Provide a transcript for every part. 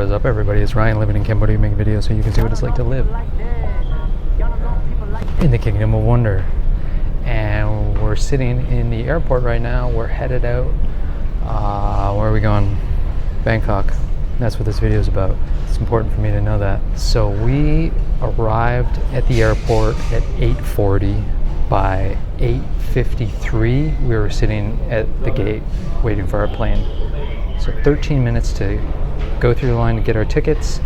What is up, everybody? It's Ryan, living in Cambodia, making videos so you can see what it's like to live in the Kingdom of Wonder. And we're sitting in the airport right now. We're headed out. Where are we going? Bangkok. That's what this video is about. It's important for me to know that. So we arrived at the airport at 8:40. By 8:53, we were sitting at the gate waiting for our plane. So 13 minutes to go through the line to get our tickets,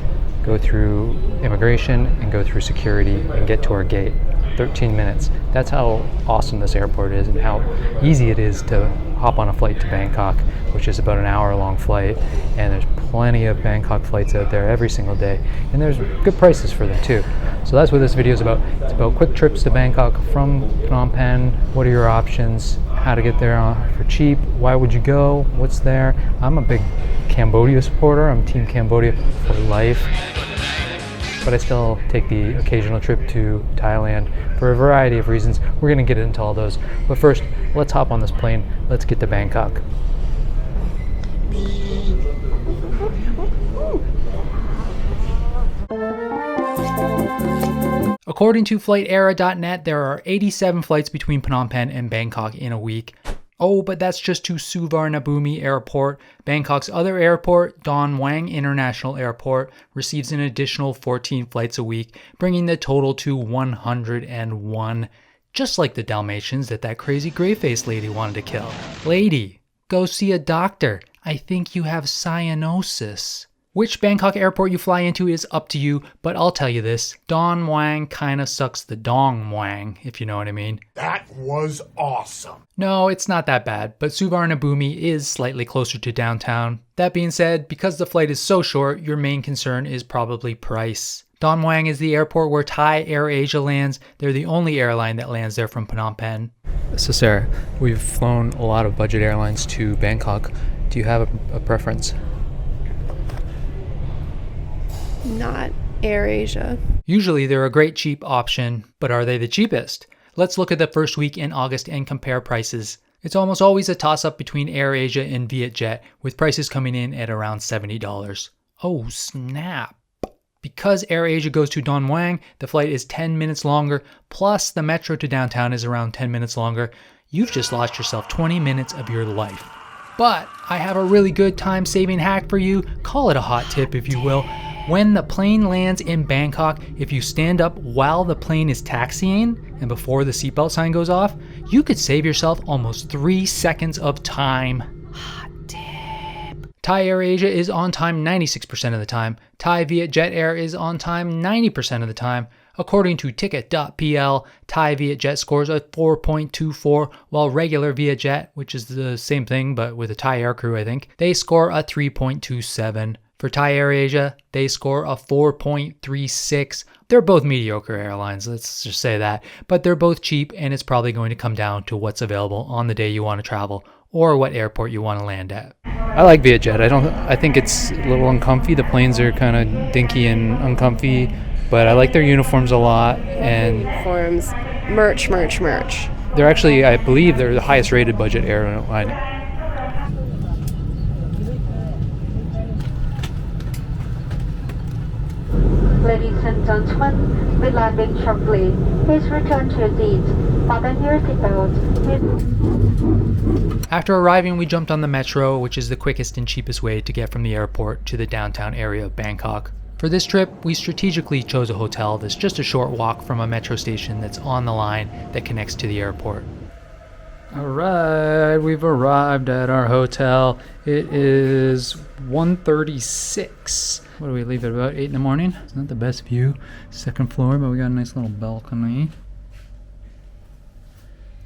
go through immigration, and go through security and get to our gate. 13 minutes. That's how awesome this airport is and how easy it is to hop on a flight to Bangkok, which is about an hour-long flight. And there's plenty of Bangkok flights out there every single day. And there's good prices for them too. So that's what this video is about. It's about quick trips to Bangkok from Phnom Penh. What are your options? How to get there for cheap? Why would you go? What's there? I'm a big Cambodia supporter. I'm Team Cambodia for life. But I still take the occasional trip to Thailand for a variety of reasons. We're gonna get into all those. But first, let's hop on this plane. Let's get to Bangkok. According to flightera.net, there are 87 flights between Phnom Penh and Bangkok in a week. Oh, but that's just to Suvarnabhumi Airport. Bangkok's other airport, Don Mueang International Airport, receives an additional 14 flights a week, bringing the total to 101. Just like the Dalmatians that crazy gray-faced lady wanted to kill. Lady, go see a doctor. I think you have cyanosis. Which Bangkok airport you fly into is up to you, but I'll tell you this, Don Mueang kinda sucks the dong Mueang, if you know what I mean. That was awesome. No, it's not that bad, but Suvarnabhumi is slightly closer to downtown. That being said, because the flight is so short, your main concern is probably price. Don Mueang is the airport where Thai Air Asia lands. They're the only airline that lands there from Phnom Penh. So Sarah, we've flown a lot of budget airlines to Bangkok. Do you have a preference? Not AirAsia. Usually they're a great cheap option, but are they the cheapest? Let's look at the first week in August and compare prices. It's almost always a toss-up between AirAsia and VietJet, with prices coming in at around $70. Oh snap! Because AirAsia goes to Don Mueang, the flight is 10 minutes longer, plus the metro to downtown is around 10 minutes longer. You've just lost yourself 20 minutes of your life. But I have a really good time-saving hack for you. Call it a hot tip if you will. When the plane lands in Bangkok, if you stand up while the plane is taxiing and before the seatbelt sign goes off, you could save yourself almost 3 seconds of time. Hot tip. Thai Air Asia is on time 96% of the time. Thai VietJet Air is on time 90% of the time. According to ticket.pl, Thai VietJet scores a 4.24, while regular VietJet, which is the same thing but with a Thai air crew I think, they score a 3.27. For Thai Air Asia, they score a 4.36. They're both mediocre airlines, let's just say that. But they're both cheap, and it's probably going to come down to what's available on the day you want to travel or what airport you want to land at. I like VietJet. I think it's a little uncomfy. The planes are kind of dinky and uncomfy, but I like their uniforms a lot. And Uniforms, merch. They're actually, I believe, they're the highest rated budget airline. Ladies and gentlemen, we landing shortly. Please return to your seats. Fasten your seatbelts. After arriving, we jumped on the metro, which is the quickest and cheapest way to get from the airport to the downtown area of Bangkok. For this trip, we strategically chose a hotel that's just a short walk from a metro station that's on the line that connects to the airport. Alright, we've arrived at our hotel. It is 1:36. What do we leave at about 8 in the morning? It's not the best view. Second floor, but we got a nice little balcony.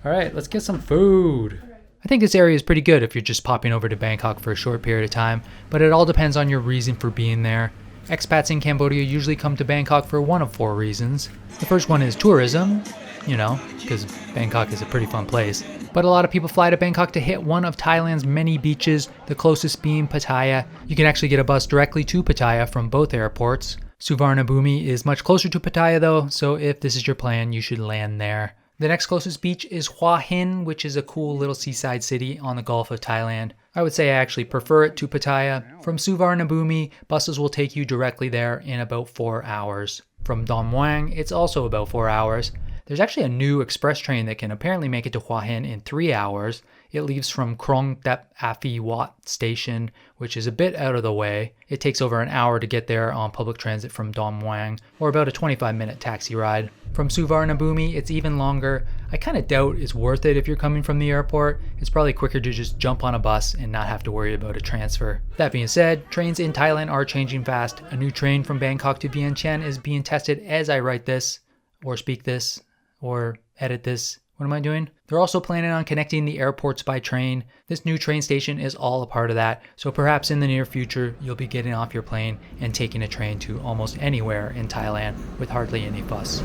Alright, let's get some food. I think this area is pretty good if you're just popping over to Bangkok for a short period of time, but it all depends on your reason for being there. Expats in Cambodia usually come to Bangkok for one of 4 reasons. The first one is tourism, because Bangkok is a pretty fun place. But a lot of people fly to Bangkok to hit one of Thailand's many beaches, the closest being Pattaya. You can actually get a bus directly to Pattaya from both airports. Suvarnabhumi is much closer to Pattaya though, so if this is your plan, you should land there. The next closest beach is Hua Hin, which is a cool little seaside city on the Gulf of Thailand. I would say I actually prefer it to Pattaya. From Suvarnabhumi, buses will take you directly there in about 4 hours. From Don Muang, it's also about 4 hours. There's actually a new express train that can apparently make it to Hua Hin in 3 hours. It leaves from Krong Thep Api Wat station, which is a bit out of the way. It takes over an hour to get there on public transit from Don Muang, or about a 25-minute taxi ride. From Suvarnabhumi, it's even longer. I kind of doubt it's worth it if you're coming from the airport. It's probably quicker to just jump on a bus and not have to worry about a transfer. That being said, trains in Thailand are changing fast. A new train from Bangkok to Vientiane is being tested as I write this, or speak this, or edit this. What am I doing? They're also planning on connecting the airports by train. This new train station is all a part of that, so perhaps in the near future, you'll be getting off your plane and taking a train to almost anywhere in Thailand with hardly any fuss.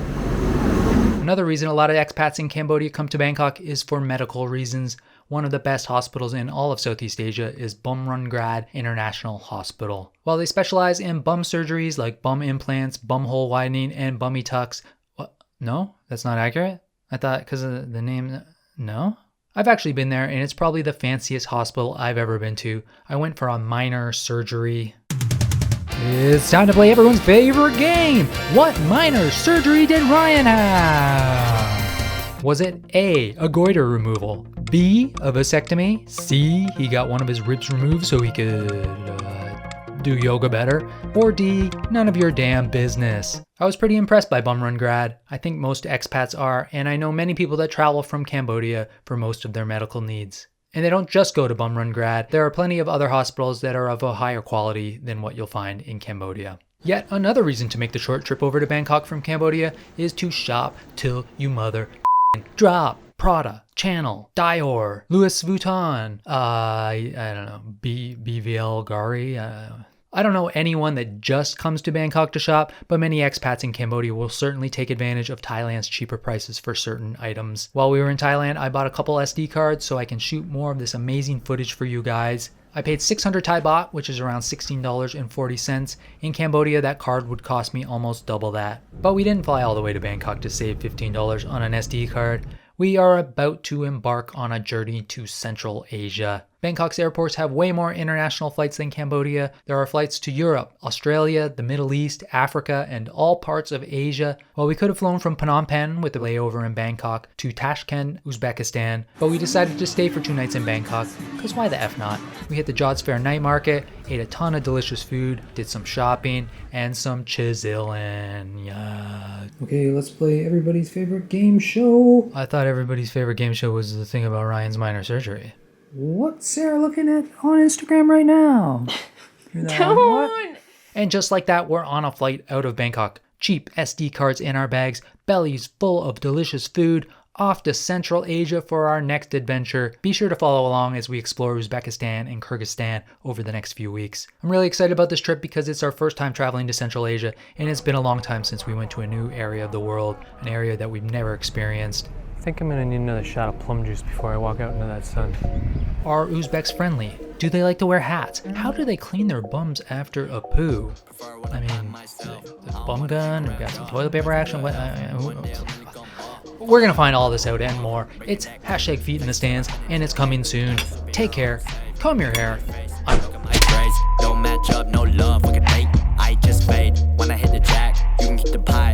Another reason a lot of expats in Cambodia come to Bangkok is for medical reasons. One of the best hospitals in all of Southeast Asia is Bumrungrad International Hospital. While they specialize in bum surgeries like bum implants, bum hole widening, and bummy tucks. What? No, that's not accurate? I thought because of the name, no? I've actually been there and it's probably the fanciest hospital I've ever been to. I went for a minor surgery. It's time to play everyone's favorite game. What minor surgery did Ryan have? Was it A, a goiter removal, B, a vasectomy, C, he got one of his ribs removed so he could do yoga better, or D, none of your damn business? I was pretty impressed by Bumrungrad. I think most expats are, and I know many people that travel from Cambodia for most of their medical needs. And they don't just go to Bumrungrad. There are plenty of other hospitals that are of a higher quality than what you'll find in Cambodia. Yet another reason to make the short trip over to Bangkok from Cambodia is to shop till you mother drop. Prada, Chanel, Dior, Louis Vuitton, I don't know, BVL Gari. I don't know anyone that just comes to Bangkok to shop, but many expats in Cambodia will certainly take advantage of Thailand's cheaper prices for certain items. While we were in Thailand, I bought a couple SD cards so I can shoot more of this amazing footage for you guys. I paid 600 Thai baht, which is around $16.40. In Cambodia, that card would cost me almost double that. But we didn't fly all the way to Bangkok to save $15 on an SD card. We are about to embark on a journey to Central Asia. Bangkok's airports have way more international flights than Cambodia. There are flights to Europe, Australia, the Middle East, Africa, and all parts of Asia. Well, we could have flown from Phnom Penh with a layover in Bangkok to Tashkent, Uzbekistan, but we decided to stay for 2 nights in Bangkok, because why the F not? We hit the Jods Fair night market, ate a ton of delicious food, did some shopping, and some chiseling. Yeah. Okay, let's play everybody's favorite game show. I thought everybody's favorite game show was the thing about Ryan's minor surgery. What's Sarah looking at on Instagram right now? Don't! And just like that, we're on a flight out of Bangkok. Cheap SD cards in our bags, bellies full of delicious food, off to Central Asia for our next adventure. Be sure to follow along as we explore Uzbekistan and Kyrgyzstan over the next few weeks. I'm really excited about this trip because it's our first time traveling to Central Asia, and it's been a long time since we went to a new area of the world, an area that we've never experienced. I think I'm gonna need another shot of plum juice before I walk out into that sun. Are Uzbeks friendly? Do they like to wear hats? How do they clean their bums after a poo? I mean, the bum gun, we got some toilet paper action. We're gonna find all this out and more. It's hashtag feet in the stands, and it's coming soon. Take care, comb your hair. Don't match up, no love, we can date. I just fade when I hit the jack. You can keep the pie.